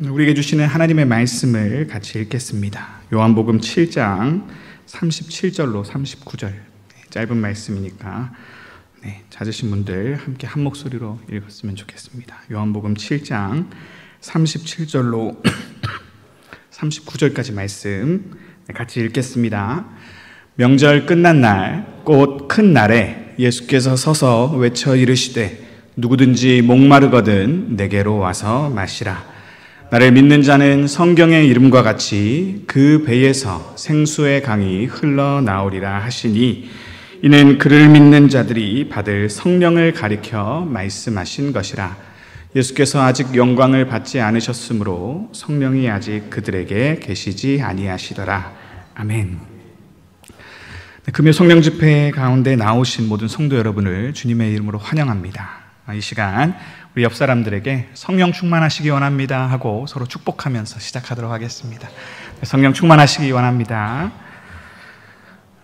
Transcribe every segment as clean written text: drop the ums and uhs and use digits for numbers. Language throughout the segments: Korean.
우리에게 주시는 하나님의 말씀을 같이 읽겠습니다. 요한복음 7장 37절로 39절. 짧은 말씀이니까 찾으신 분들 함께 한 목소리로 읽었으면 좋겠습니다. 요한복음 7장 37절로 39절까지 말씀 같이 읽겠습니다. 명절 끝난 날, 곧 큰 날에 예수께서 서서 외쳐 이르시되 누구든지 목마르거든 내게로 와서 마시라. 나를 믿는 자는 성경의 이름과 같이 그 배에서 생수의 강이 흘러나오리라 하시니, 이는 그를 믿는 자들이 받을 성령을 가리켜 말씀하신 것이라. 예수께서 아직 영광을 받지 않으셨으므로 성령이 아직 그들에게 계시지 아니하시더라. 아멘. 금요 성령 집회 가운데 나오신 모든 성도 여러분을 주님의 이름으로 환영합니다. 이 시간 우리 옆 사람들에게 성령 충만하시기 원합니다 하고 서로 축복하면서 시작하도록 하겠습니다. 성령 충만하시기 원합니다.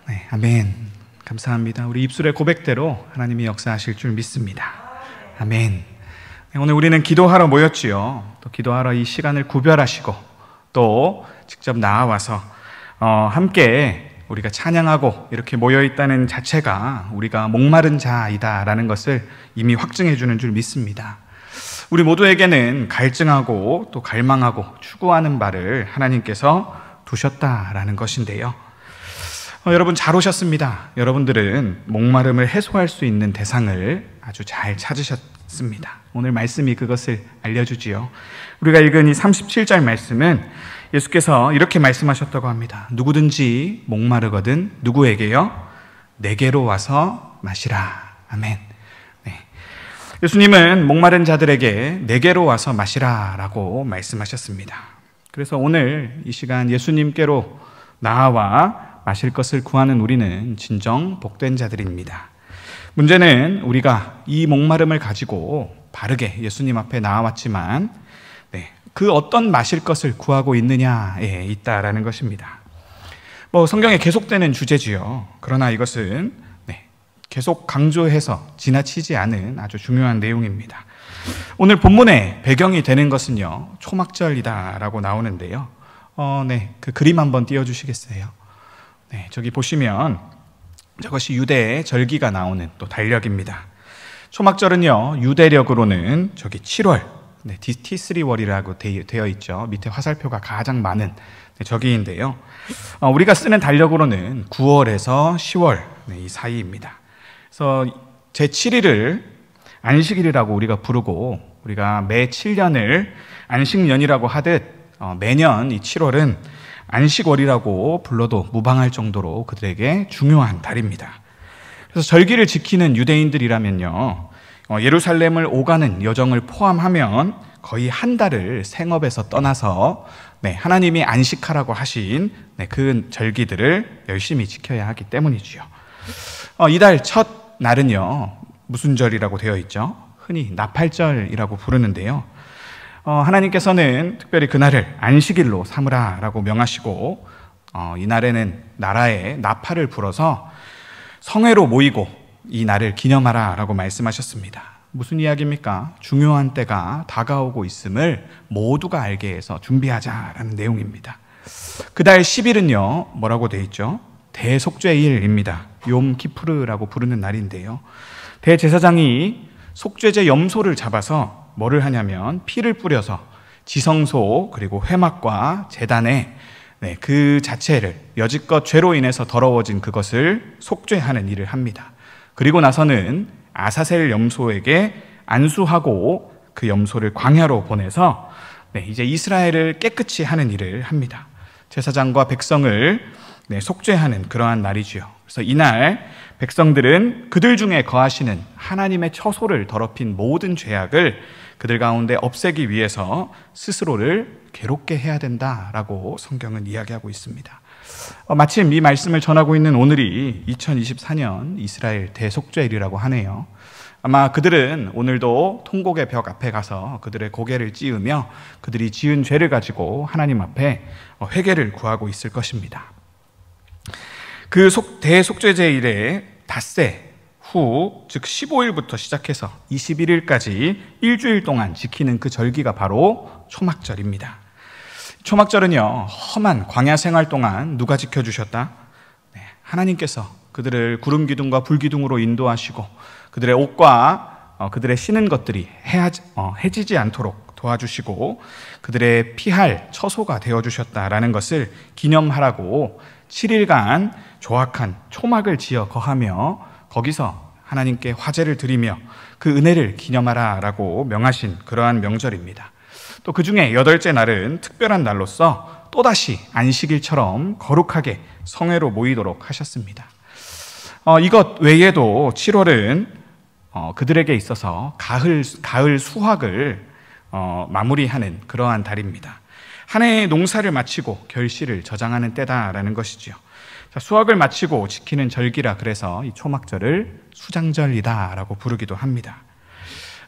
네, 아멘. 감사합니다. 우리 입술의 고백대로 하나님이 역사하실 줄 믿습니다. 아멘. 네, 오늘 우리는 기도하러 모였지요. 또 기도하러 이 시간을 구별하시고 또 직접 나와서 함께 우리가 찬양하고 이렇게 모여있다는 자체가 우리가 목마른 자이다라는 것을 이미 확증해 주는 줄 믿습니다. 우리 모두에게는 갈증하고 또 갈망하고 추구하는 바를 하나님께서 두셨다라는 것인데요. 여러분 잘 오셨습니다. 여러분들은 목마름을 해소할 수 있는 대상을 아주 잘 찾으셨습니다. 오늘 말씀이 그것을 알려주지요. 우리가 읽은 이 37절 말씀은 예수께서 이렇게 말씀하셨다고 합니다. 누구든지 목마르거든 누구에게요? 내게로 와서 마시라. 아멘. 네. 예수님은 목마른 자들에게 내게로 와서 마시라 라고 말씀하셨습니다. 그래서 오늘 이 시간 예수님께로 나아와 마실 것을 구하는 우리는 진정 복된 자들입니다. 문제는 우리가 이 목마름을 가지고 바르게 예수님 앞에 나아왔지만 그 어떤 마실 것을 구하고 있느냐에 있다라는 것입니다. 성경에 계속되는 주제지요. 그러나 이것은 계속 강조해서 지나치지 않은 아주 중요한 내용입니다. 오늘 본문의 배경이 되는 것은요, 초막절이다라고 나오는데요. 그 그림 한번 띄워주시겠어요? 네, 저기 보시면 저것이 유대의 절기가 나오는 또 달력입니다. 초막절은요, 유대력으로는 저기 7월, T3월이라고 되어 있죠. 밑에 화살표가 가장 많은 저기인데요. 우리가 쓰는 달력으로는 9월에서 10월 이 사이입니다. 그래서 제7일을 안식일이라고 우리가 부르고, 우리가 매 7년을 안식년이라고 하듯 매년 이 7월은 안식월이라고 불러도 무방할 정도로 그들에게 중요한 달입니다. 그래서 절기를 지키는 유대인들이라면요, 예루살렘을 오가는 여정을 포함하면 거의 한 달을 생업에서 떠나서 하나님이 안식하라고 하신 그 절기들을 열심히 지켜야 하기 때문이지요. 이달 첫 날은요, 무슨 절이라고 되어 있죠? 흔히 나팔절이라고 부르는데요. 하나님께서는 특별히 그날을 안식일로 삼으라라고 명하시고, 이날에는 나라에 나팔을 불어서 성회로 모이고 이 날을 기념하라라고 말씀하셨습니다. 무슨 이야기입니까? 중요한 때가 다가오고 있음을 모두가 알게 해서 준비하자라는 내용입니다. 그달 10일은요, 뭐라고 되어 있죠? 대속죄일입니다. 욤 키푸르라고 부르는 날인데요. 대제사장이 속죄제 염소를 잡아서 뭐를 하냐면 피를 뿌려서 지성소 그리고 회막과 제단에 그 자체를 여지껏 죄로 인해서 더러워진 그것을 속죄하는 일을 합니다. 그리고 나서는 아사셀 염소에게 안수하고 그 염소를 광야로 보내서 이제 이스라엘을 깨끗이 하는 일을 합니다. 제사장과 백성을 속죄하는 그러한 날이지요. 그래서 이날 백성들은 그들 중에 거하시는 하나님의 처소를 더럽힌 모든 죄악을 그들 가운데 없애기 위해서 스스로를 괴롭게 해야 된다라고 성경은 이야기하고 있습니다. 마침 이 말씀을 전하고 있는 오늘이 2024년 이스라엘 대속죄일이라고 하네요. 아마 그들은 오늘도 통곡의 벽 앞에 가서 그들의 고개를 찌으며 그들이 지은 죄를 가지고 하나님 앞에 회개를 구하고 있을 것입니다. 그 대속죄제일에 닷새 후, 즉 15일부터 시작해서 21일까지 일주일 동안 지키는 그 절기가 바로 초막절입니다. 초막절은요, 험한 광야 생활 동안 누가 지켜주셨다? 하나님께서 그들을 구름 기둥과 불 기둥으로 인도하시고 그들의 옷과 그들의 신은 것들이 해지지 않도록 도와주시고 그들의 피할 처소가 되어주셨다라는 것을 기념하라고 7일간 조악한 초막을 지어 거하며 거기서 하나님께 화제를 드리며 그 은혜를 기념하라라고 명하신 그러한 명절입니다. 또 그 중에 8째 날은 특별한 날로서 또다시 안식일처럼 거룩하게 성회로 모이도록 하셨습니다. 이것 외에도 7월은 그들에게 있어서 가을 수확을 마무리하는 그러한 달입니다. 한 해의 농사를 마치고 결실을 저장하는 때다라는 것이지요. 수확을 마치고 지키는 절기라 그래서 이 초막절을 수장절이다라고 부르기도 합니다.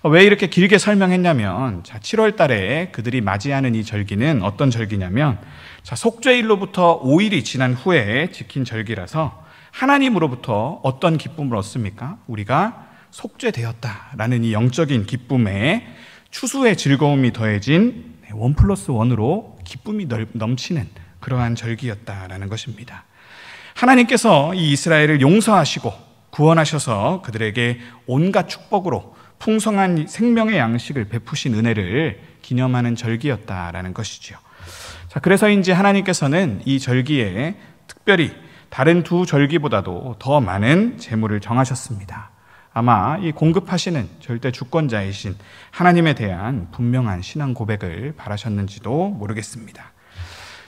왜 이렇게 길게 설명했냐면 7월 달에 그들이 맞이하는 이 절기는 어떤 절기냐면 속죄일로부터 5일이 지난 후에 지킨 절기라서 하나님으로부터 어떤 기쁨을 얻습니까? 우리가 속죄되었다라는 이 영적인 기쁨에 추수의 즐거움이 더해진 1+1으로 기쁨이 넘치는 그러한 절기였다라는 것입니다. 하나님께서 이 이스라엘을 용서하시고 구원하셔서 그들에게 온갖 축복으로 풍성한 생명의 양식을 베푸신 은혜를 기념하는 절기였다라는 것이죠. 그래서인지 하나님께서는 이 절기에 특별히 다른 두 절기보다도 더 많은 제물을 정하셨습니다. 아마 이 공급하시는 절대 주권자이신 하나님에 대한 분명한 신앙 고백을 바라셨는지도 모르겠습니다.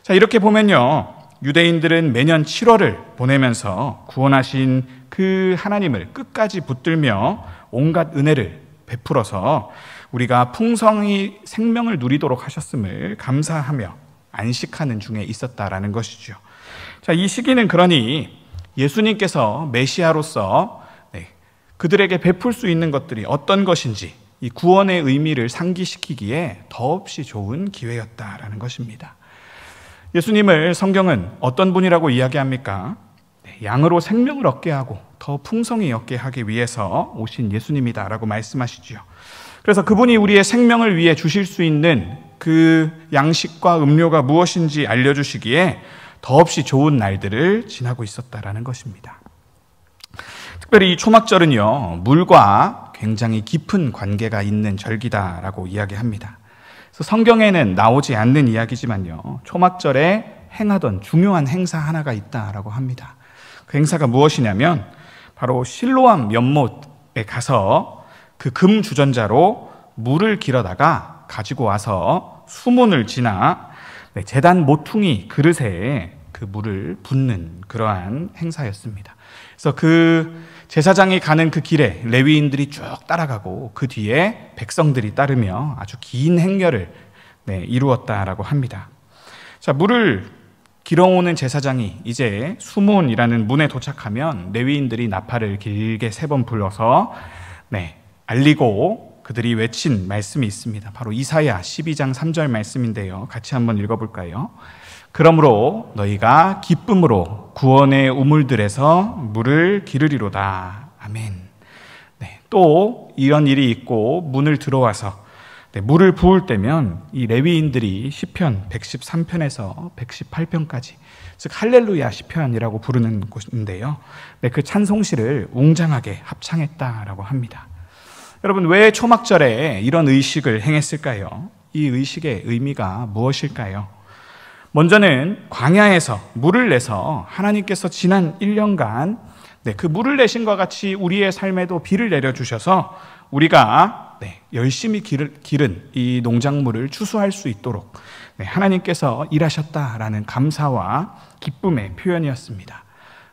이렇게 보면요, 유대인들은 매년 7월을 보내면서 구원하신 그 하나님을 끝까지 붙들며 온갖 은혜를 베풀어서 우리가 풍성히 생명을 누리도록 하셨음을 감사하며 안식하는 중에 있었다라는 것이죠. 이 시기는 그러니 예수님께서 메시아로서 그들에게 베풀 수 있는 것들이 어떤 것인지 이 구원의 의미를 상기시키기에 더없이 좋은 기회였다라는 것입니다. 예수님을 성경은 어떤 분이라고 이야기합니까? 양으로 생명을 얻게 하고 더 풍성히 얻게 하기 위해서 오신 예수님이다라고 말씀하시지요. 그래서 그분이 우리의 생명을 위해 주실 수 있는 그 양식과 음료가 무엇인지 알려주시기에 더없이 좋은 날들을 지나고 있었다라는 것입니다. 특별히 이 초막절은요, 물과 굉장히 깊은 관계가 있는 절기다라고 이야기합니다. 그래서 성경에는 나오지 않는 이야기지만요, 초막절에 행하던 중요한 행사 하나가 있다라고 합니다. 그 행사가 무엇이냐면 바로 실로암 연못에 가서 그 금 주전자로 물을 길어다가 가지고 와서 수문을 지나 제단 모퉁이 그릇에 그 물을 붓는 그러한 행사였습니다. 그래서 그 제사장이 가는 그 길에 레위인들이 쭉 따라가고 그 뒤에 백성들이 따르며 아주 긴 행렬을 이루었다라고 합니다. 물을 길어오는 제사장이 이제 수문이라는 문에 도착하면 레위인들이 나팔을 길게 3번 불러서 알리고 그들이 외친 말씀이 있습니다. 바로 이사야 12장 3절 말씀인데요. 같이 한번 읽어볼까요? 그러므로 너희가 기쁨으로 구원의 우물들에서 물을 기르리로다. 아멘. 또 이런 일이 있고 문을 들어와서 물을 부을 때면 이 레위인들이 시편 113편에서 118편까지 즉 할렐루야 시편이라고 부르는 곳인데요. 그 찬송시를 웅장하게 합창했다라고 합니다. 여러분, 왜 초막절에 이런 의식을 행했을까요? 이 의식의 의미가 무엇일까요? 먼저는 광야에서 물을 내서 하나님께서 지난 1년간 그 물을 내신 것과 같이 우리의 삶에도 비를 내려주셔서 우리가 열심히 기른 이 농작물을 추수할 수 있도록 하나님께서 일하셨다라는 감사와 기쁨의 표현이었습니다.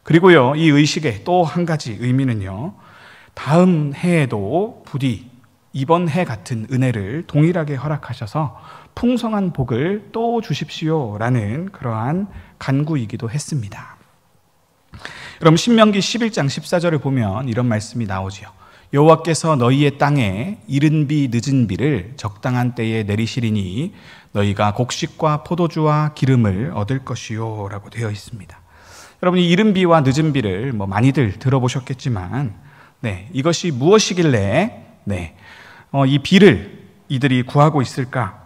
그리고요, 이 의식의 또 한 가지 의미는요, 다음 해에도 부디 이번 해 같은 은혜를 동일하게 허락하셔서 풍성한 복을 또 주십시오라는 그러한 간구이기도 했습니다. 그럼 신명기 11장 14절을 보면 이런 말씀이 나오지요. 여호와께서 너희의 땅에 이른 비 늦은 비를 적당한 때에 내리시리니 너희가 곡식과 포도주와 기름을 얻을 것이요 라고 되어 있습니다. 여러분, 이 이른 비와 늦은 비를 많이들 들어보셨겠지만 이것이 무엇이길래 이 비를 이들이 구하고 있을까?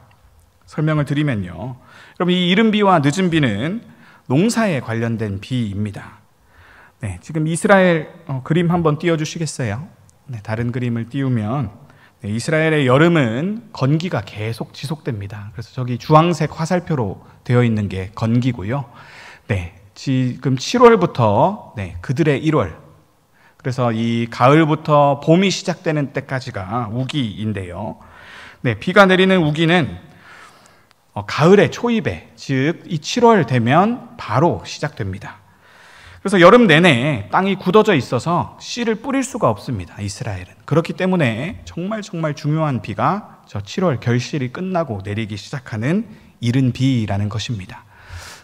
설명을 드리면요. 여러분, 이 이른 비와 늦은 비는 농사에 관련된 비입니다. 네, 지금 이스라엘 그림 한번 띄워주시겠어요? 네, 다른 그림을 띄우면 이스라엘의 여름은 건기가 계속 지속됩니다. 그래서 저기 주황색 화살표로 되어 있는 게 건기고요. 네, 지금 7월부터 그들의 1월, 그래서 이 가을부터 봄이 시작되는 때까지가 우기인데요. 네, 비가 내리는 우기는 가을의 초입에, 즉 이 7월 되면 바로 시작됩니다. 그래서 여름 내내 땅이 굳어져 있어서 씨를 뿌릴 수가 없습니다, 이스라엘은. 그렇기 때문에 정말 중요한 비가 저 7월 결실이 끝나고 내리기 시작하는 이른 비라는 것입니다.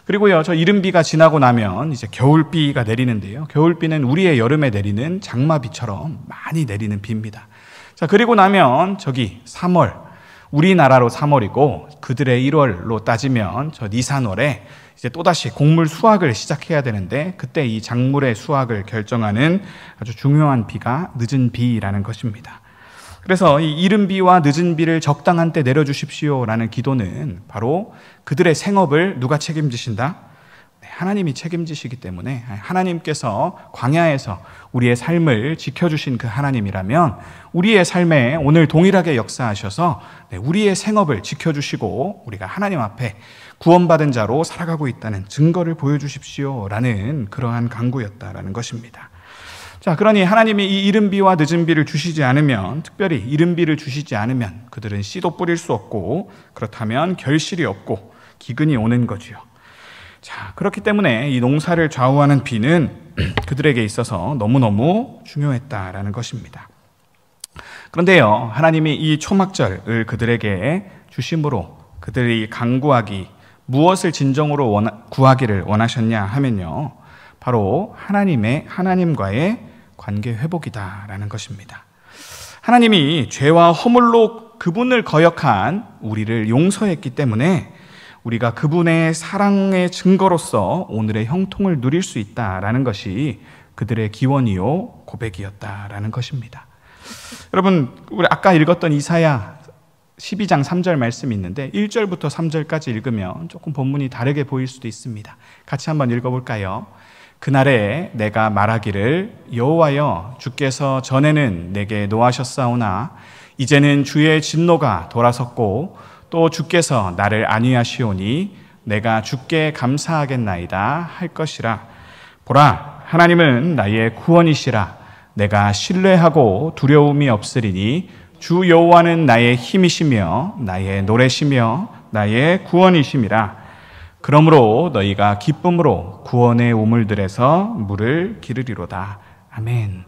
그리고요, 저 이른 비가 지나고 나면 이제 겨울비가 내리는데요. 겨울비는 우리의 여름에 내리는 장마비처럼 많이 내리는 비입니다. 자, 그리고 나면 저기 3월, 우리나라로 3월이고 그들의 1월로 따지면 저 니산월에 이제 또다시 곡물 수확을 시작해야 되는데, 그때 이 작물의 수확을 결정하는 아주 중요한 비가 늦은 비라는 것입니다. 그래서 이 이른 비와 늦은 비를 적당한 때 내려주십시오라는 기도는 바로 그들의 생업을 누가 책임지신다? 하나님이 책임지시기 때문에, 하나님께서 광야에서 우리의 삶을 지켜주신 그 하나님이라면 우리의 삶에 오늘 동일하게 역사하셔서 우리의 생업을 지켜주시고 우리가 하나님 앞에 구원받은 자로 살아가고 있다는 증거를 보여주십시오라는 그러한 간구였다라는 것입니다. 자, 그러니 하나님이 이 이른 비와 늦은 비를 주시지 않으면, 특별히 이른 비를 주시지 않으면 그들은 씨도 뿌릴 수 없고, 그렇다면 결실이 없고 기근이 오는 거지요. 자, 그렇기 때문에 이 농사를 좌우하는 비는 그들에게 있어서 너무너무 중요했다라는 것입니다. 그런데요, 하나님이 이 초막절을 그들에게 주심으로 그들이 간구하기, 무엇을 진정으로 구하기를 원하셨냐 하면요, 바로 하나님과의 관계 회복이다라는 것입니다. 하나님이 죄와 허물로 그분을 거역한 우리를 용서했기 때문에 우리가 그분의 사랑의 증거로서 오늘의 형통을 누릴 수 있다라는 것이 그들의 기원이요 고백이었다라는 것입니다. 여러분, 우리 아까 읽었던 이사야 12장 3절 말씀이 있는데 1절부터 3절까지 읽으면 조금 본문이 다르게 보일 수도 있습니다. 같이 한번 읽어볼까요? 그날에 내가 말하기를 여호와여, 주께서 전에는 내게 노하셨사오나 이제는 주의 진노가 돌아섰고 또 주께서 나를 안위하시오니 내가 주께 감사하겠나이다 할 것이라. 보라, 하나님은 나의 구원이시라. 내가 신뢰하고 두려움이 없으리니 주 여호와는 나의 힘이시며 나의 노래시며 나의 구원이심이라. 그러므로 너희가 기쁨으로 구원의 우물들에서 물을 기르리로다. 아멘.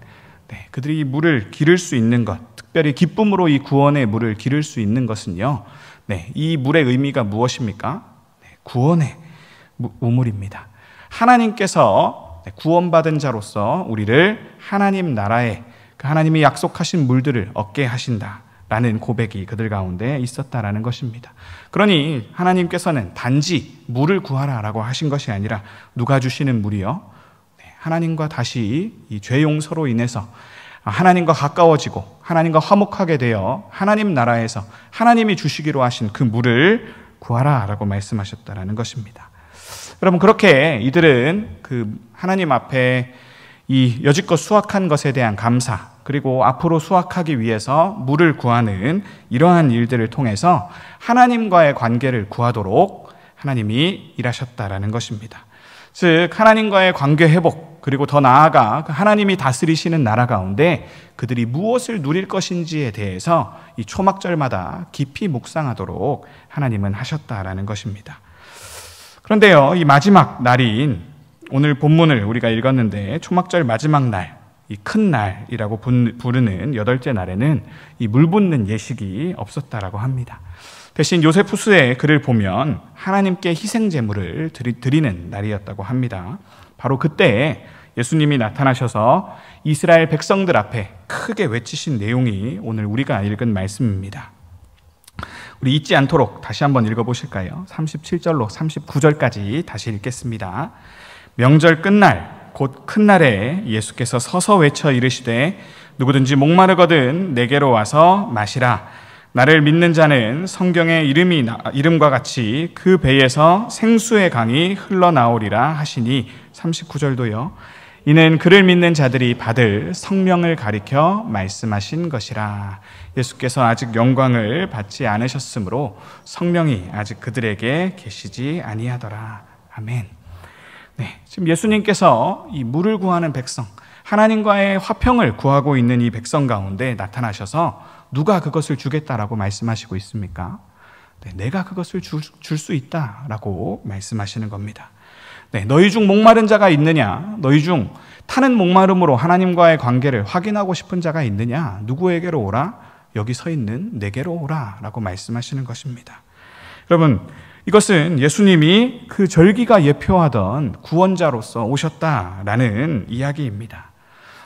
네, 그들이 물을 기를 수 있는 것, 특별히 기쁨으로 이 구원의 물을 기를 수 있는 것은요, 이 물의 의미가 무엇입니까? 구원의 우물입니다. 하나님께서 구원받은 자로서 우리를 하나님 나라에, 그 하나님이 약속하신 물들을 얻게 하신다라는 고백이 그들 가운데 있었다라는 것입니다. 그러니 하나님께서는 단지 물을 구하라라고 하신 것이 아니라 누가 주시는 물이요? 하나님과 다시 이 죄 용서로 인해서 하나님과 가까워지고 하나님과 화목하게 되어 하나님 나라에서 하나님이 주시기로 하신 그 물을 구하라라고 말씀하셨다라는 것입니다. 여러분, 그렇게 이들은 그 하나님 앞에 이 여지껏 수확한 것에 대한 감사, 그리고 앞으로 수확하기 위해서 물을 구하는 이러한 일들을 통해서 하나님과의 관계를 구하도록 하나님이 일하셨다라는 것입니다. 즉, 하나님과의 관계 회복, 그리고 더 나아가 하나님이 다스리시는 나라 가운데 그들이 무엇을 누릴 것인지에 대해서 이 초막절마다 깊이 묵상하도록 하나님은 하셨다라는 것입니다. 그런데요, 이 마지막 날인 오늘 본문을 우리가 읽었는데 초막절 마지막 날, 이 큰 날이라고 부르는 8째 날에는 이 물 붓는 예식이 없었다라고 합니다. 대신 요세푸스의 글을 보면 하나님께 희생 제물을 드리는 날이었다고 합니다. 바로 그때 예수님이 나타나셔서 이스라엘 백성들 앞에 크게 외치신 내용이 오늘 우리가 읽은 말씀입니다. 우리 잊지 않도록 다시 한번 읽어보실까요? 37절로 39절까지 다시 읽겠습니다. 명절 끝날 곧 큰 날에 예수께서 서서 외쳐 이르시되 누구든지 목마르거든 내게로 와서 마시라. 나를 믿는 자는 성경의 이름과 같이 그 배에서 생수의 강이 흘러나오리라 하시니 39절도요. 이는 그를 믿는 자들이 받을 성령을 가리켜 말씀하신 것이라. 예수께서 아직 영광을 받지 않으셨으므로 성령이 아직 그들에게 계시지 아니하더라. 아멘. 네, 지금 예수님께서 이 물을 구하는 백성, 하나님과의 화평을 구하고 있는 이 백성 가운데 나타나셔서 누가 그것을 주겠다라고 말씀하시고 있습니까? 네, 내가 그것을 줄 수 있다라고 말씀하시는 겁니다. 네, 너희 중 목마른 자가 있느냐? 너희 중 타는 목마름으로 하나님과의 관계를 확인하고 싶은 자가 있느냐? 누구에게로 오라? 여기 서 있는 내게로 오라 라고 말씀하시는 것입니다. 여러분, 이것은 예수님이 그 절기가 예표하던 구원자로서 오셨다라는 이야기입니다.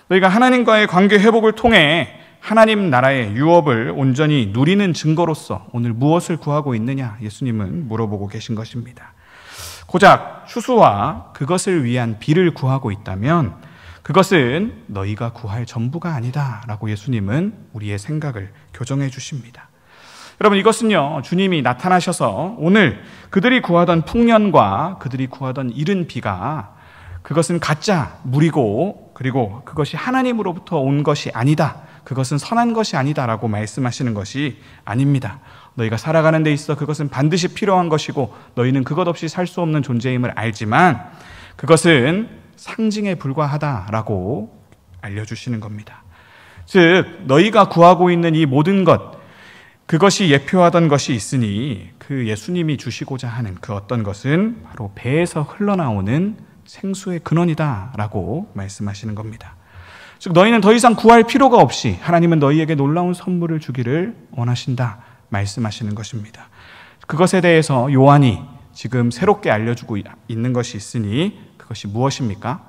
너희가 하나님과의 관계 회복을 통해 하나님 나라의 유업을 온전히 누리는 증거로서 오늘 무엇을 구하고 있느냐? 예수님은 물어보고 계신 것입니다. 고작 추수와 그것을 위한 비를 구하고 있다면 그것은 너희가 구할 전부가 아니다 라고 예수님은 우리의 생각을 교정해 주십니다. 여러분, 이것은요, 주님이 나타나셔서 오늘 그들이 구하던 풍년과 그들이 구하던 이른 비가 그것은 가짜 물이고 그리고 그것이 하나님으로부터 온 것이 아니다, 그것은 선한 것이 아니다라고 말씀하시는 것이 아닙니다. 너희가 살아가는 데 있어 그것은 반드시 필요한 것이고 너희는 그것 없이 살 수 없는 존재임을 알지만 그것은 상징에 불과하다라고 알려주시는 겁니다. 즉, 너희가 구하고 있는 이 모든 것, 그것이 예표하던 것이 있으니 그 예수님이 주시고자 하는 그 어떤 것은 바로 배에서 흘러나오는 생수의 근원이다라고 말씀하시는 겁니다. 즉, 너희는 더 이상 구할 필요가 없이 하나님은 너희에게 놀라운 선물을 주기를 원하신다 말씀하시는 것입니다. 그것에 대해서 요한이 지금 새롭게 알려주고 있는 것이 있으니 그것이 무엇입니까?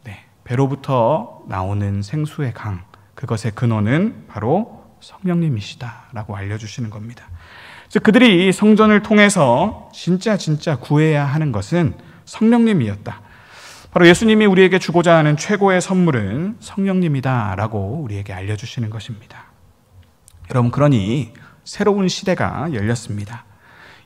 네, 배로부터 나오는 생수의 강, 그것의 근원은 바로 성령님이시다라고 알려주시는 겁니다. 즉, 그들이 성전을 통해서 진짜 구해야 하는 것은 성령님이었다. 바로 예수님이 우리에게 주고자 하는 최고의 선물은 성령님이다라고 우리에게 알려주시는 것입니다. 여러분, 그러니 새로운 시대가 열렸습니다.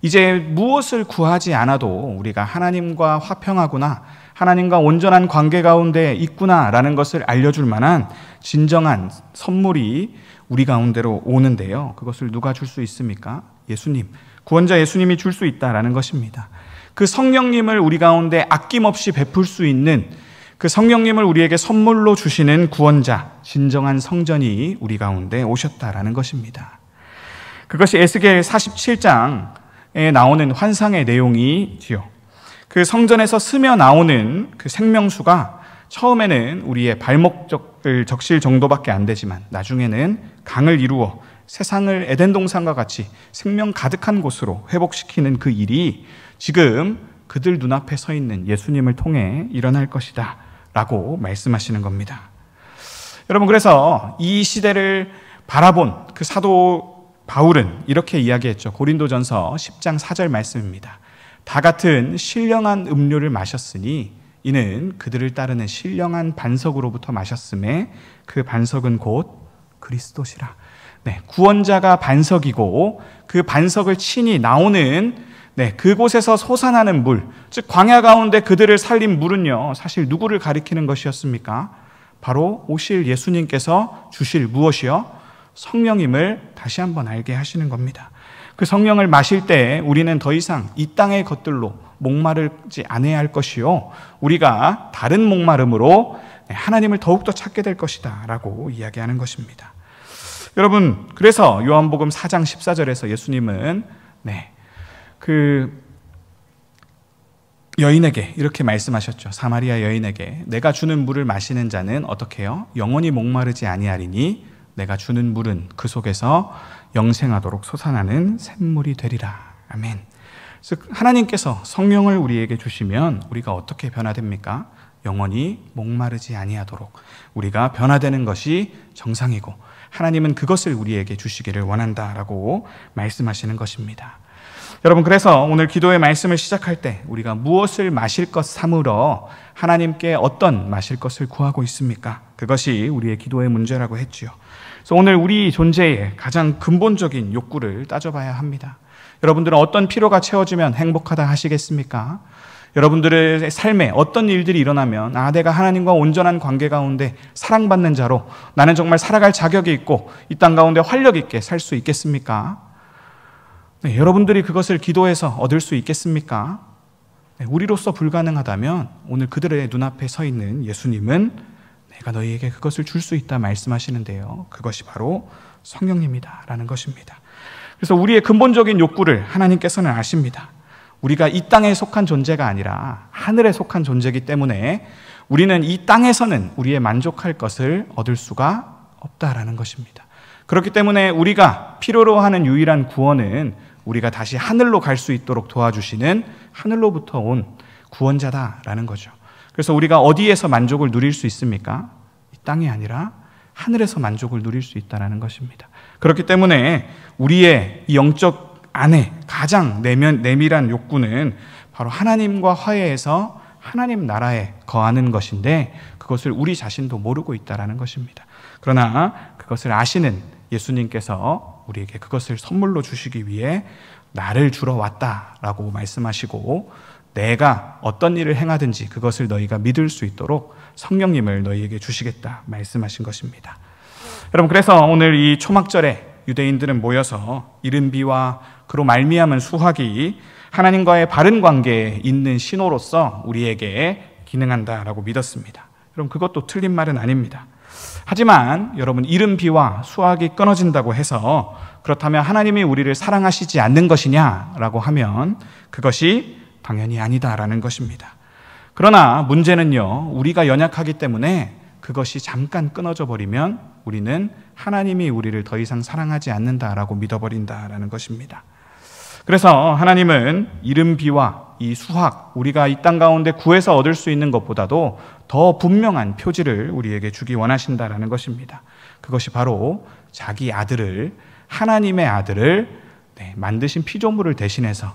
이제 무엇을 구하지 않아도 우리가 하나님과 화평하구나, 하나님과 온전한 관계 가운데 있구나라는 것을 알려줄 만한 진정한 선물이 우리 가운데로 오는데요. 그것을 누가 줄 수 있습니까? 예수님, 구원자 예수님이 줄 수 있다라는 것입니다. 그 성령님을 우리 가운데 아낌없이 베풀 수 있는 그 성령님을 우리에게 선물로 주시는 구원자, 진정한 성전이 우리 가운데 오셨다라는 것입니다. 그것이 에스겔 47장에 나오는 환상의 내용이지요. 그 성전에서 스며 나오는 그 생명수가 처음에는 우리의 발목을 적실 정도밖에 안 되지만 나중에는 강을 이루어 세상을 에덴 동산과 같이 생명 가득한 곳으로 회복시키는 그 일이 지금 그들 눈앞에 서 있는 예수님을 통해 일어날 것이다 라고 말씀하시는 겁니다. 여러분, 그래서 이 시대를 바라본 그 사도 바울은 이렇게 이야기했죠. 고린도전서 10장 4절 말씀입니다. 다 같은 신령한 음료를 마셨으니 이는 그들을 따르는 신령한 반석으로부터 마셨음에 그 반석은 곧 그리스도시라. 네, 구원자가 반석이고 그 반석을 치니 나오는 그곳에서 솟아나는 물, 즉 광야 가운데 그들을 살린 물은요, 사실 누구를 가리키는 것이었습니까? 바로 오실 예수님께서 주실 무엇이요? 성령임을 다시 한번 알게 하시는 겁니다. 그 성령을 마실 때 우리는 더 이상 이 땅의 것들로 목마르지 않아야 할 것이요, 우리가 다른 목마름으로 하나님을 더욱더 찾게 될 것이다 라고 이야기하는 것입니다. 여러분, 그래서 요한복음 4장 14절에서 예수님은 그 여인에게 이렇게 말씀하셨죠. 사마리아 여인에게 내가 주는 물을 마시는 자는 어떻게 해요? 영원히 목마르지 아니하리니 내가 주는 물은 그 속에서 영생하도록 솟아나는 샘물이 되리라. 아멘. 즉, 하나님께서 성령을 우리에게 주시면 우리가 어떻게 변화됩니까? 영원히 목마르지 아니하도록 우리가 변화되는 것이 정상이고 하나님은 그것을 우리에게 주시기를 원한다라고 말씀하시는 것입니다. 여러분, 그래서 오늘 기도의 말씀을 시작할 때 우리가 무엇을 마실 것 삼으러 하나님께 어떤 마실 것을 구하고 있습니까? 그것이 우리의 기도의 문제라고 했지요. 그래서 오늘 우리 존재의 가장 근본적인 욕구를 따져봐야 합니다. 여러분들은 어떤 필요가 채워지면 행복하다 하시겠습니까? 여러분들의 삶에 어떤 일들이 일어나면 내가 하나님과 온전한 관계 가운데 사랑받는 자로 나는 정말 살아갈 자격이 있고 이 땅 가운데 활력 있게 살 수 있겠습니까? 네, 여러분들이 그것을 기도해서 얻을 수 있겠습니까? 네, 우리로서 불가능하다면 오늘 그들의 눈앞에 서 있는 예수님은 내가 너희에게 그것을 줄 수 있다 말씀하시는데요. 그것이 바로 성령님이다라는 것입니다. 그래서 우리의 근본적인 욕구를 하나님께서는 아십니다. 우리가 이 땅에 속한 존재가 아니라 하늘에 속한 존재이기 때문에 우리는 이 땅에서는 우리의 만족할 것을 얻을 수가 없다라는 것입니다. 그렇기 때문에 우리가 필요로 하는 유일한 구원은 우리가 다시 하늘로 갈 수 있도록 도와주시는 하늘로부터 온 구원자다라는 거죠. 그래서 우리가 어디에서 만족을 누릴 수 있습니까? 이 땅이 아니라 하늘에서 만족을 누릴 수 있다는 것입니다. 그렇기 때문에 우리의 이 영적 안에 가장 내밀한 욕구는 바로 하나님과 화해해서 하나님 나라에 거하는 것인데 그것을 우리 자신도 모르고 있다는 것입니다. 그러나 그것을 아시는 예수님께서 우리에게 그것을 선물로 주시기 위해 나를 주러 왔다라고 말씀하시고 내가 어떤 일을 행하든지 그것을 너희가 믿을 수 있도록 성령님을 너희에게 주시겠다 말씀하신 것입니다. 여러분, 그래서 오늘 이 초막절에 유대인들은 모여서 이른 비와 그로 말미암은 수확이 하나님과의 바른 관계에 있는 신호로서 우리에게 기능한다라고 믿었습니다. 여러분, 그것도 틀린 말은 아닙니다. 하지만 여러분, 이른 비와 수확이 끊어진다고 해서 그렇다면 하나님이 우리를 사랑하시지 않는 것이냐라고 하면 그것이 당연히 아니다라는 것입니다. 그러나 문제는요, 우리가 연약하기 때문에 그것이 잠깐 끊어져 버리면 우리는 하나님이 우리를 더 이상 사랑하지 않는다라고 믿어버린다라는 것입니다. 그래서 하나님은 이른 비와 이 수확, 우리가 이 땅 가운데 구해서 얻을 수 있는 것보다도 더 분명한 표지를 우리에게 주기 원하신다라는 것입니다. 그것이 바로 자기 아들을, 하나님의 아들을 만드신 피조물을 대신해서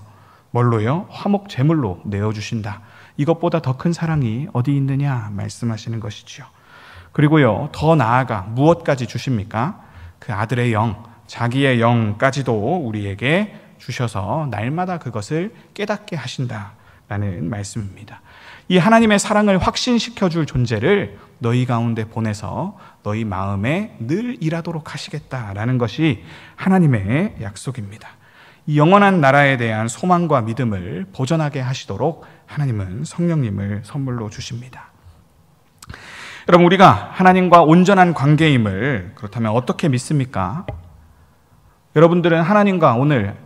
뭘로요? 화목 제물로 내어주신다. 이것보다 더 큰 사랑이 어디 있느냐 말씀하시는 것이지요. 그리고요, 더 나아가 무엇까지 주십니까? 그 아들의 영, 자기의 영까지도 우리에게 주셔서 날마다 그것을 깨닫게 하신다라는 말씀입니다. 이 하나님의 사랑을 확신시켜줄 존재를 너희 가운데 보내서 너희 마음에 늘 일하도록 하시겠다라는 것이 하나님의 약속입니다. 이 영원한 나라에 대한 소망과 믿음을 보존하게 하시도록 하나님은 성령님을 선물로 주십니다. 여러분, 우리가 하나님과 온전한 관계임을 그렇다면 어떻게 믿습니까? 여러분들은 하나님과 오늘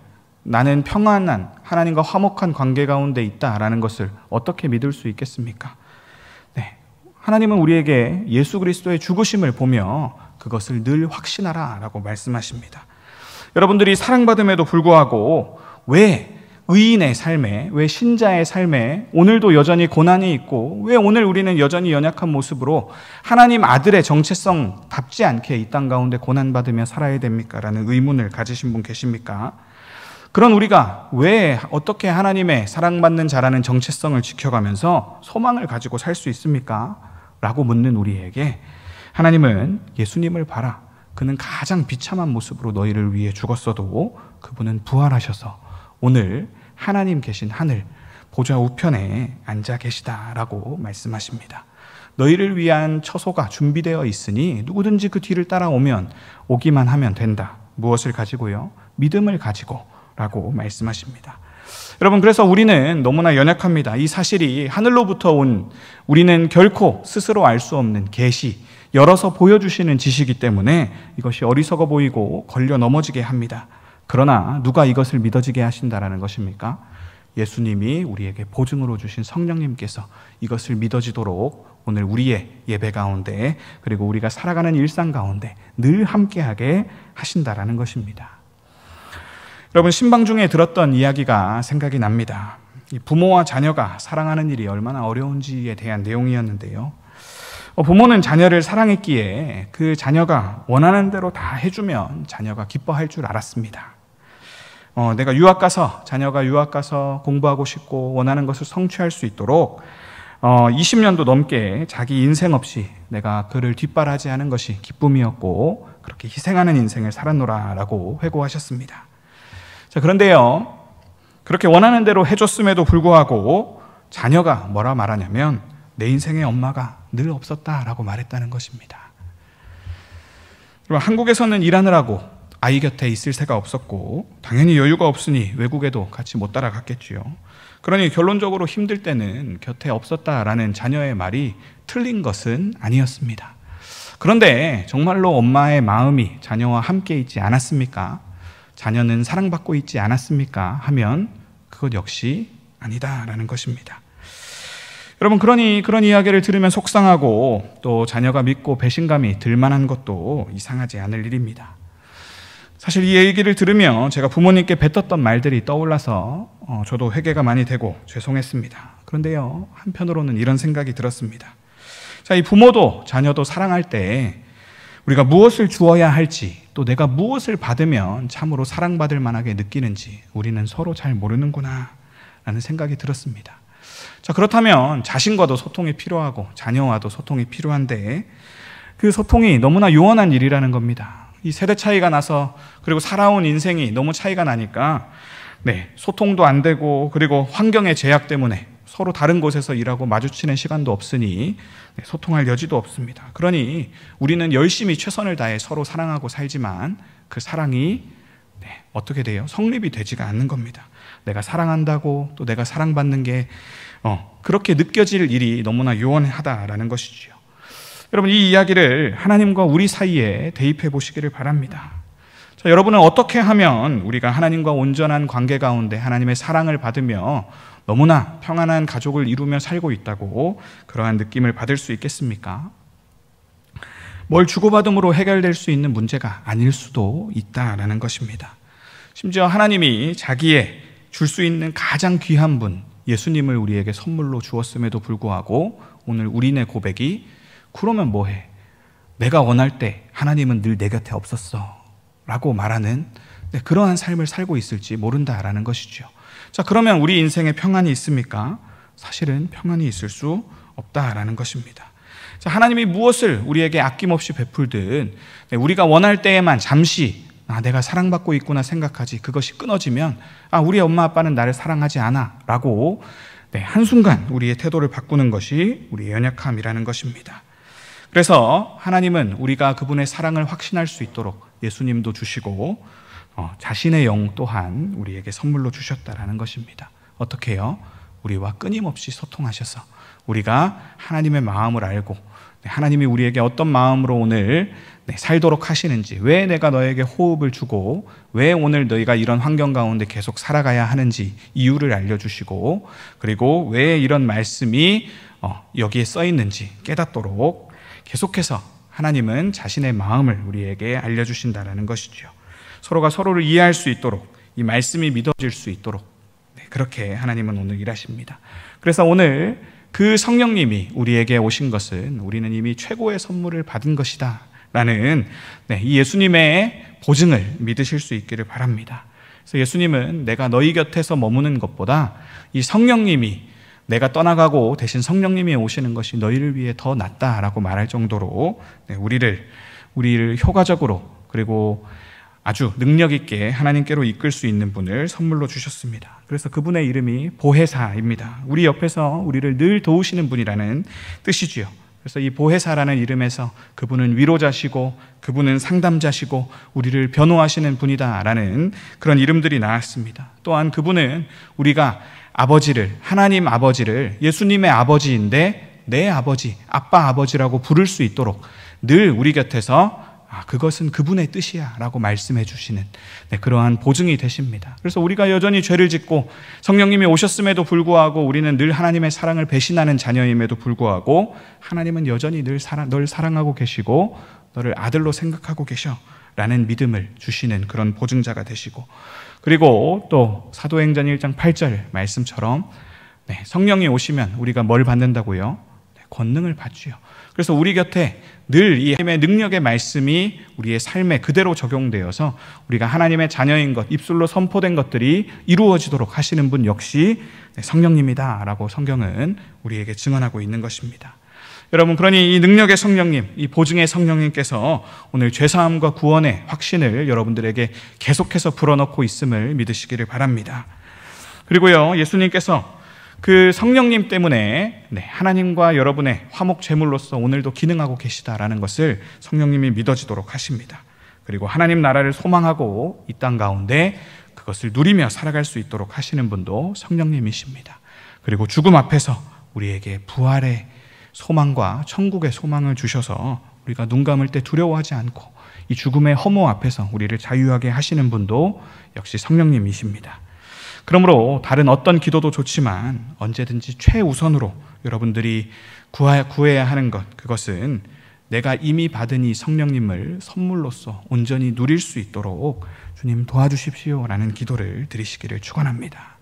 나는 평안한 하나님과 화목한 관계 가운데 있다라는 것을 어떻게 믿을 수 있겠습니까? 네, 하나님은 우리에게 예수 그리스도의 죽으심을 보며 그것을 늘 확신하라라고 말씀하십니다. 여러분들이 사랑받음에도 불구하고 왜 의인의 삶에, 왜 신자의 삶에 오늘도 여전히 고난이 있고 왜 오늘 우리는 여전히 연약한 모습으로 하나님 아들의 정체성답지 않게 이 땅 가운데 고난받으며 살아야 됩니까? 라는 의문을 가지신 분 계십니까? 그런 우리가 왜 어떻게 하나님의 사랑받는 자라는 정체성을 지켜가면서 소망을 가지고 살 수 있습니까? 라고 묻는 우리에게 하나님은 예수님을 봐라. 그는 가장 비참한 모습으로 너희를 위해 죽었어도 그분은 부활하셔서 오늘 하나님 계신 하늘 보좌 우편에 앉아 계시다라고 말씀하십니다. 너희를 위한 처소가 준비되어 있으니 누구든지 그 뒤를 따라오면 오기만 하면 된다. 무엇을 가지고요? 믿음을 가지고 라고 말씀하십니다. 여러분, 그래서 우리는 너무나 연약합니다. 이 사실이 하늘로부터 온 우리는 결코 스스로 알 수 없는 계시, 열어서 보여주시는 지시이기 때문에 이것이 어리석어 보이고 걸려 넘어지게 합니다. 그러나 누가 이것을 믿어지게 하신다라는 것입니까? 예수님이 우리에게 보증으로 주신 성령님께서 이것을 믿어지도록 오늘 우리의 예배 가운데 그리고 우리가 살아가는 일상 가운데 늘 함께하게 하신다라는 것입니다. 여러분, 신방 중에 들었던 이야기가 생각이 납니다. 부모와 자녀가 사랑하는 일이 얼마나 어려운지에 대한 내용이었는데요. 부모는 자녀를 사랑했기에 그 자녀가 원하는 대로 다 해주면 자녀가 기뻐할 줄 알았습니다. 내가 자녀가 유학 가서 공부하고 싶고 원하는 것을 성취할 수 있도록 20년도 넘게 자기 인생 없이 내가 그를 뒷바라지하는 것이 기쁨이었고 그렇게 희생하는 인생을 살았노라라고 회고하셨습니다. 자, 그런데요, 그렇게 원하는 대로 해줬음에도 불구하고 자녀가 뭐라 말하냐면 내 인생의 엄마가 늘 없었다라고 말했다는 것입니다. 한국에서는 일하느라고 아이 곁에 있을 새가 없었고 당연히 여유가 없으니 외국에도 같이 못 따라갔겠지요. 그러니 결론적으로 힘들 때는 곁에 없었다라는 자녀의 말이 틀린 것은 아니었습니다. 그런데 정말로 엄마의 마음이 자녀와 함께 있지 않았습니까? 자녀는 사랑받고 있지 않았습니까? 하면 그것 역시 아니다라는 것입니다. 여러분, 그러니 그런 이야기를 들으면 속상하고 또 자녀가 믿고 배신감이 들만한 것도 이상하지 않을 일입니다. 사실 이 얘기를 들으며 제가 부모님께 뱉었던 말들이 떠올라서 저도 회개가 많이 되고 죄송했습니다. 그런데요, 한편으로는 이런 생각이 들었습니다. 자, 이 부모도 자녀도 사랑할 때 우리가 무엇을 주어야 할지 또 내가 무엇을 받으면 참으로 사랑받을 만하게 느끼는지 우리는 서로 잘 모르는구나 라는 생각이 들었습니다. 자, 그렇다면 자신과도 소통이 필요하고 자녀와도 소통이 필요한데 그 소통이 너무나 요원한 일이라는 겁니다. 이 세대 차이가 나서 그리고 살아온 인생이 너무 차이가 나니까 소통도 안 되고 그리고 환경의 제약 때문에 서로 다른 곳에서 일하고 마주치는 시간도 없으니 소통할 여지도 없습니다. 그러니 우리는 열심히 최선을 다해 서로 사랑하고 살지만 그 사랑이 어떻게 돼요? 성립이 되지가 않는 겁니다. 내가 사랑한다고 또 내가 사랑받는 게 그렇게 느껴질 일이 너무나 요원하다라는 것이지요. 여러분, 이 이야기를 하나님과 우리 사이에 대입해 보시기를 바랍니다. 자, 여러분은 어떻게 하면 우리가 하나님과 온전한 관계 가운데 하나님의 사랑을 받으며 너무나 평안한 가족을 이루며 살고 있다고 그러한 느낌을 받을 수 있겠습니까? 뭘 주고받음으로 해결될 수 있는 문제가 아닐 수도 있다라는 것입니다. 심지어 하나님이 자기의 줄 수 있는 가장 귀한 분 예수님을 우리에게 선물로 주었음에도 불구하고 오늘 우리네 고백이 그러면 뭐해? 내가 원할 때 하나님은 늘 내 곁에 없었어 라고 말하는 그러한 삶을 살고 있을지 모른다라는 것이죠. 자, 그러면 우리 인생에 평안이 있습니까? 사실은 평안이 있을 수 없다라는 것입니다. 자, 하나님이 무엇을 우리에게 아낌없이 베풀든 우리가 원할 때에만 잠시 내가 사랑받고 있구나 생각하지 그것이 끊어지면 우리 엄마 아빠는 나를 사랑하지 않아 라고 한순간 우리의 태도를 바꾸는 것이 우리의 연약함이라는 것입니다. 그래서 하나님은 우리가 그분의 사랑을 확신할 수 있도록 예수님도 주시고 자신의 영 또한 우리에게 선물로 주셨다라는 것입니다. 어떻게 해요? 우리와 끊임없이 소통하셔서 우리가 하나님의 마음을 알고 하나님이 우리에게 어떤 마음으로 오늘 살도록 하시는지, 왜 내가 너에게 호흡을 주고 왜 오늘 너희가 이런 환경 가운데 계속 살아가야 하는지 이유를 알려주시고 그리고 왜 이런 말씀이 여기에 써 있는지 깨닫도록 계속해서 하나님은 자신의 마음을 우리에게 알려주신다는 것이죠. 서로가 서로를 이해할 수 있도록 이 말씀이 믿어질 수 있도록 그렇게 하나님은 오늘 일하십니다. 그래서 오늘 그 성령님이 우리에게 오신 것은 우리는 이미 최고의 선물을 받은 것이다 라는 이 예수님의 보증을 믿으실 수 있기를 바랍니다. 그래서 예수님은 내가 너희 곁에서 머무는 것보다 이 성령님이 내가 떠나가고 대신 성령님이 오시는 것이 너희를 위해 더 낫다라고 말할 정도로 우리를 효과적으로 그리고 아주 능력 있게 하나님께로 이끌 수 있는 분을 선물로 주셨습니다. 그래서 그분의 이름이 보혜사입니다. 우리 옆에서 우리를 늘 도우시는 분이라는 뜻이지요. 그래서 이 보혜사라는 이름에서 그분은 위로자시고 그분은 상담자시고 우리를 변호하시는 분이다라는 그런 이름들이 나왔습니다. 또한 그분은 우리가 하나님 아버지를 예수님의 아버지인데 내 아버지, 아빠 아버지라고 부를 수 있도록 늘 우리 곁에서 그것은 그분의 뜻이야 라고 말씀해 주시는 그러한 보증이 되십니다. 그래서 우리가 여전히 죄를 짓고 성령님이 오셨음에도 불구하고 우리는 늘 하나님의 사랑을 배신하는 자녀임에도 불구하고 하나님은 여전히 널 사랑하고 계시고 너를 아들로 생각하고 계셔 라는 믿음을 주시는 그런 보증자가 되시고 그리고 또 사도행전 1장 8절 말씀처럼 성령이 오시면 우리가 뭘 받는다고요? 권능을 받지요. 그래서 우리 곁에 늘 이 하나님의 능력의 말씀이 우리의 삶에 그대로 적용되어서 우리가 하나님의 자녀인 것, 입술로 선포된 것들이 이루어지도록 하시는 분 역시 성령님이다라고 성경은 우리에게 증언하고 있는 것입니다. 여러분, 그러니 이 능력의 성령님, 이 보증의 성령님께서 오늘 죄사함과 구원의 확신을 여러분들에게 계속해서 불어넣고 있음을 믿으시기를 바랍니다. 그리고요, 예수님께서 그 성령님 때문에 하나님과 여러분의 화목 제물로서 오늘도 기능하고 계시다라는 것을 성령님이 믿어지도록 하십니다. 그리고 하나님 나라를 소망하고 이 땅 가운데 그것을 누리며 살아갈 수 있도록 하시는 분도 성령님이십니다. 그리고 죽음 앞에서 우리에게 부활의 소망과 천국의 소망을 주셔서 우리가 눈 감을 때 두려워하지 않고 이 죽음의 허무 앞에서 우리를 자유하게 하시는 분도 역시 성령님이십니다. 그러므로 다른 어떤 기도도 좋지만 언제든지 최우선으로 여러분들이 구해야 하는 것, 그것은 내가 이미 받은 이 성령님을 선물로서 온전히 누릴 수 있도록 주님 도와주십시오라는 기도를 드리시기를 축원합니다.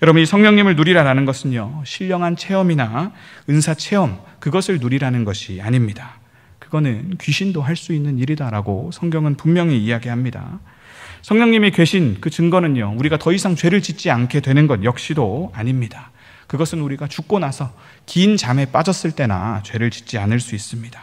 여러분, 이 성령님을 누리라라는 것은요, 신령한 체험이나 은사 체험, 그것을 누리라는 것이 아닙니다. 그거는 귀신도 할 수 있는 일이다라고 성경은 분명히 이야기합니다. 성령님이 계신 그 증거는요, 우리가 더 이상 죄를 짓지 않게 되는 것 역시도 아닙니다. 그것은 우리가 죽고 나서 긴 잠에 빠졌을 때나 죄를 짓지 않을 수 있습니다.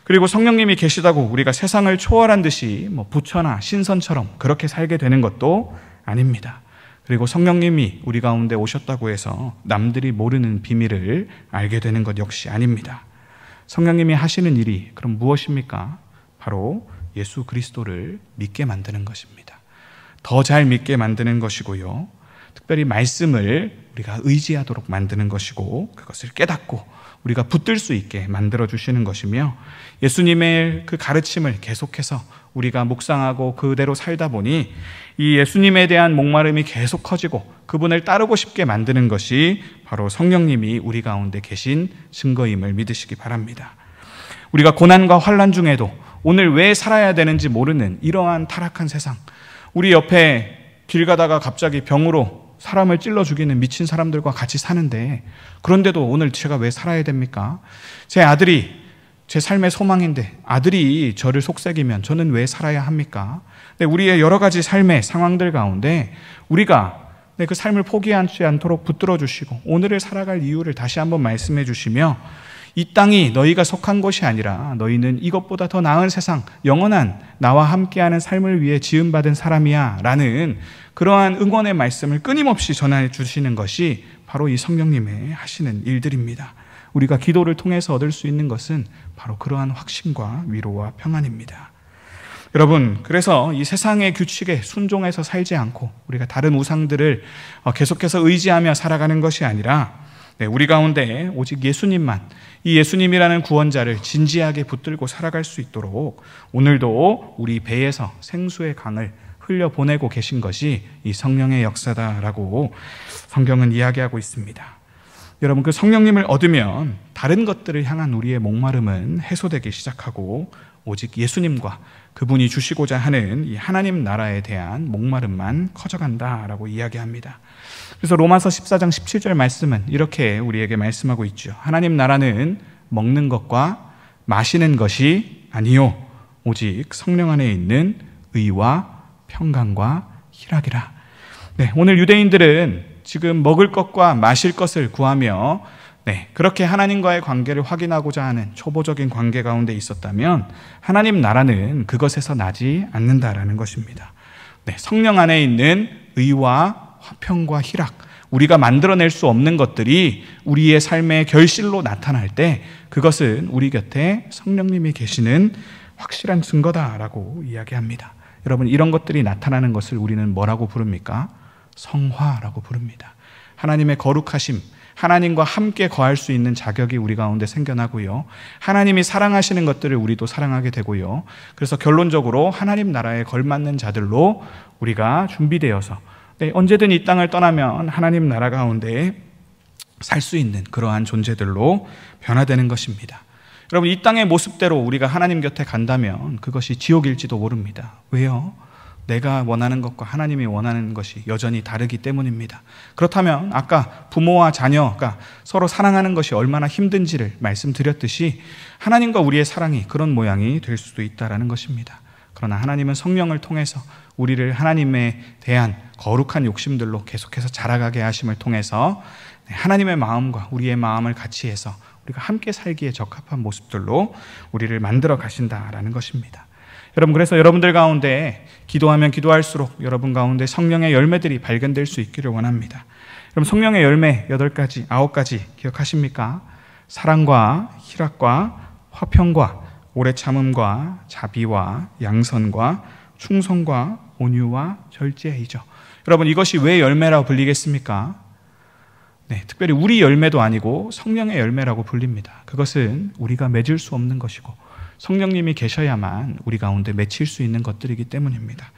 그리고 성령님이 계시다고 우리가 세상을 초월한 듯이 부처나 신선처럼 그렇게 살게 되는 것도 아닙니다. 그리고 성령님이 우리 가운데 오셨다고 해서 남들이 모르는 비밀을 알게 되는 것 역시 아닙니다. 성령님이 하시는 일이 그럼 무엇입니까? 바로 예수 그리스도를 믿게 만드는 것입니다. 더 잘 믿게 만드는 것이고요. 특별히 말씀을 우리가 의지하도록 만드는 것이고, 그것을 깨닫고 우리가 붙들 수 있게 만들어주시는 것이며, 예수님의 그 가르침을 계속해서 우리가 묵상하고 그대로 살다 보니 이 예수님에 대한 목마름이 계속 커지고 그분을 따르고 싶게 만드는 것이 바로 성령님이 우리 가운데 계신 증거임을 믿으시기 바랍니다. 우리가 고난과 환난 중에도 오늘 왜 살아야 되는지 모르는 이러한 타락한 세상, 우리 옆에 길 가다가 갑자기 병으로 사람을 찔러 죽이는 미친 사람들과 같이 사는데, 그런데도 오늘 제가 왜 살아야 됩니까? 제 아들이 제 삶의 소망인데 아들이 저를 속삭이면 저는 왜 살아야 합니까? 우리의 여러 가지 삶의 상황들 가운데 우리가 그 삶을 포기하지 않도록 붙들어 주시고 오늘을 살아갈 이유를 다시 한번 말씀해 주시며, 이 땅이 너희가 속한 것이 아니라 너희는 이것보다 더 나은 세상, 영원한 나와 함께하는 삶을 위해 지음받은 사람이야 라는 그러한 응원의 말씀을 끊임없이 전해 주시는 것이 바로 이 성령님의 하시는 일들입니다. 우리가 기도를 통해서 얻을 수 있는 것은 바로 그러한 확신과 위로와 평안입니다. 여러분, 그래서 이 세상의 규칙에 순종해서 살지 않고 우리가 다른 우상들을 계속해서 의지하며 살아가는 것이 아니라 우리 가운데 오직 예수님만, 이 예수님이라는 구원자를 진지하게 붙들고 살아갈 수 있도록 오늘도 우리 배에서 생수의 강을 흘려보내고 계신 것이 이 성령의 역사다라고 성경은 이야기하고 있습니다. 여러분, 그 성령님을 얻으면 다른 것들을 향한 우리의 목마름은 해소되기 시작하고 오직 예수님과 그분이 주시고자 하는 이 하나님 나라에 대한 목마름만 커져간다라고 이야기합니다. 그래서 로마서 14장 17절 말씀은 이렇게 우리에게 말씀하고 있죠. 하나님 나라는 먹는 것과 마시는 것이 아니요 오직 성령 안에 있는 의와 평강과 희락이라. 오늘 유대인들은 지금 먹을 것과 마실 것을 구하며 그렇게 하나님과의 관계를 확인하고자 하는 초보적인 관계 가운데 있었다면 하나님 나라는 그것에서 나지 않는다라는 것입니다. 성령 안에 있는 의와 화평과 희락, 우리가 만들어낼 수 없는 것들이 우리의 삶의 결실로 나타날 때 그것은 우리 곁에 성령님이 계시는 확실한 증거다라고 이야기합니다. 여러분, 이런 것들이 나타나는 것을 우리는 뭐라고 부릅니까? 성화라고 부릅니다. 하나님의 거룩하심, 하나님과 함께 거할 수 있는 자격이 우리 가운데 생겨나고요. 하나님이 사랑하시는 것들을 우리도 사랑하게 되고요. 그래서 결론적으로 하나님 나라에 걸맞는 자들로 우리가 준비되어서 언제든 이 땅을 떠나면 하나님 나라 가운데 살 수 있는 그러한 존재들로 변화되는 것입니다. 여러분, 이 땅의 모습대로 우리가 하나님 곁에 간다면 그것이 지옥일지도 모릅니다. 왜요? 내가 원하는 것과 하나님이 원하는 것이 여전히 다르기 때문입니다. 그렇다면 아까 부모와 자녀가 서로 사랑하는 것이 얼마나 힘든지를 말씀드렸듯이 하나님과 우리의 사랑이 그런 모양이 될 수도 있다는 것입니다. 그러나 하나님은 성령을 통해서 우리를 하나님에 대한 거룩한 욕심들로 계속해서 자라가게 하심을 통해서 하나님의 마음과 우리의 마음을 같이 해서 우리가 함께 살기에 적합한 모습들로 우리를 만들어 가신다라는 것입니다. 여러분, 그래서 여러분들 가운데 기도하면 기도할수록 여러분 가운데 성령의 열매들이 발견될 수 있기를 원합니다. 그럼 성령의 열매 8가지, 9가지 기억하십니까? 사랑과 희락과 화평과 오래 참음과 자비와 양선과 충성과 온유와 절제이죠. 여러분, 이것이 왜 열매라고 불리겠습니까? 네, 특별히 우리 열매도 아니고 성령의 열매라고 불립니다. 그것은 우리가 맺을 수 없는 것이고 성령님이 계셔야만 우리 가운데 맺힐 수 있는 것들이기 때문입니다.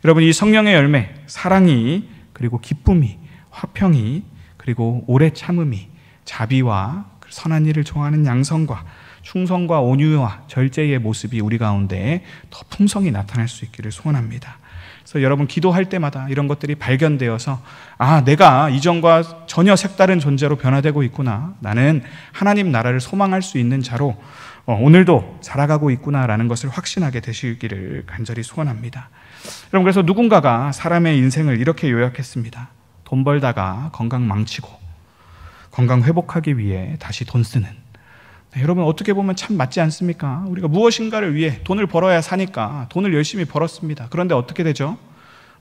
여러분, 이 성령의 열매, 사랑이, 그리고 기쁨이, 화평이, 그리고 오래 참음이, 자비와 선한 일을 좋아하는 양성과 충성과 온유와 절제의 모습이 우리 가운데 더 풍성히 나타날 수 있기를 소원합니다. 그래서 여러분, 기도할 때마다 이런 것들이 발견되어서 내가 이전과 전혀 색다른 존재로 변화되고 있구나, 나는 하나님 나라를 소망할 수 있는 자로 오늘도 자라가고 있구나라는 것을 확신하게 되시기를 간절히 소원합니다. 여러분, 그래서 누군가가 사람의 인생을 이렇게 요약했습니다. 돈 벌다가 건강 망치고 건강 회복하기 위해 다시 돈 쓰는. 여러분, 어떻게 보면 참 맞지 않습니까? 우리가 무엇인가를 위해 돈을 벌어야 사니까 돈을 열심히 벌었습니다. 그런데 어떻게 되죠?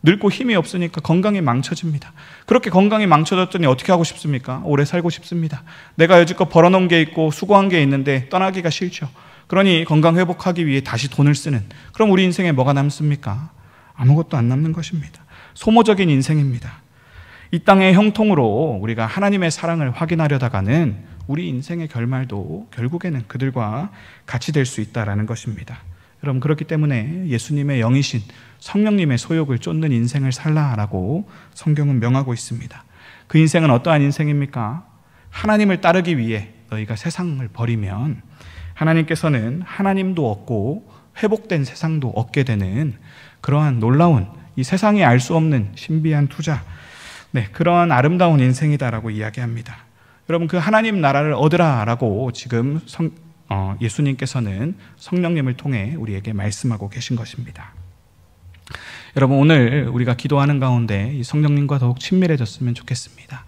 늙고 힘이 없으니까 건강이 망쳐집니다. 그렇게 건강이 망쳐졌더니 어떻게 하고 싶습니까? 오래 살고 싶습니다. 내가 여지껏 벌어놓은 게 있고 수고한 게 있는데 떠나기가 싫죠. 그러니 건강 회복하기 위해 다시 돈을 쓰는, 그럼 우리 인생에 뭐가 남습니까? 아무것도 안 남는 것입니다. 소모적인 인생입니다. 이 땅의 형통으로 우리가 하나님의 사랑을 확인하려다가는 우리 인생의 결말도 결국에는 그들과 같이 될 수 있다는 것입니다. 여러분, 그렇기 때문에 예수님의 영이신 성령님의 소욕을 쫓는 인생을 살라라고 성경은 명하고 있습니다. 그 인생은 어떠한 인생입니까? 하나님을 따르기 위해 너희가 세상을 버리면 하나님께서는 하나님도 얻고 회복된 세상도 얻게 되는 그러한 놀라운, 이 세상이 알 수 없는 신비한 투자, 그러한 아름다운 인생이다라고 이야기합니다. 여러분, 그 하나님 나라를 얻으라라고 지금 예수님께서는 성령님을 통해 우리에게 말씀하고 계신 것입니다. 여러분, 오늘 우리가 기도하는 가운데 이 성령님과 더욱 친밀해졌으면 좋겠습니다.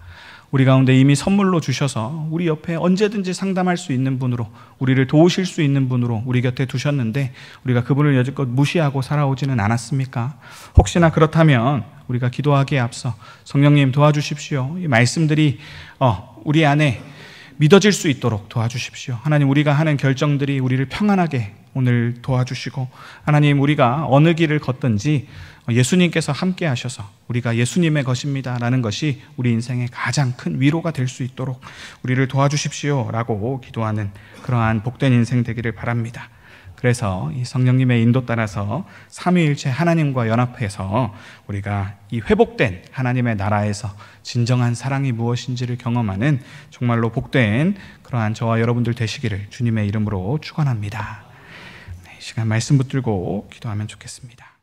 우리 가운데 이미 선물로 주셔서 우리 옆에 언제든지 상담할 수 있는 분으로, 우리를 도우실 수 있는 분으로 우리 곁에 두셨는데 우리가 그분을 여지껏 무시하고 살아오지는 않았습니까? 혹시나 그렇다면 우리가 기도하기에 앞서 성령님 도와주십시오. 이 말씀들이 우리 안에 믿어질 수 있도록 도와주십시오. 하나님, 우리가 하는 결정들이 우리를 평안하게 오늘 도와주시고, 하나님, 우리가 어느 길을 걷든지 예수님께서 함께 하셔서 우리가 예수님의 것입니다 라는 것이 우리 인생의 가장 큰 위로가 될 수 있도록 우리를 도와주십시오 라고 기도하는 그러한 복된 인생 되기를 바랍니다. 그래서 이 성령님의 인도 따라서 삼위일체 하나님과 연합해서 우리가 이 회복된 하나님의 나라에서 진정한 사랑이 무엇인지를 경험하는 정말로 복된 그러한 저와 여러분들 되시기를 주님의 이름으로 축원합니다. 이 시간 말씀 붙들고 기도하면 좋겠습니다.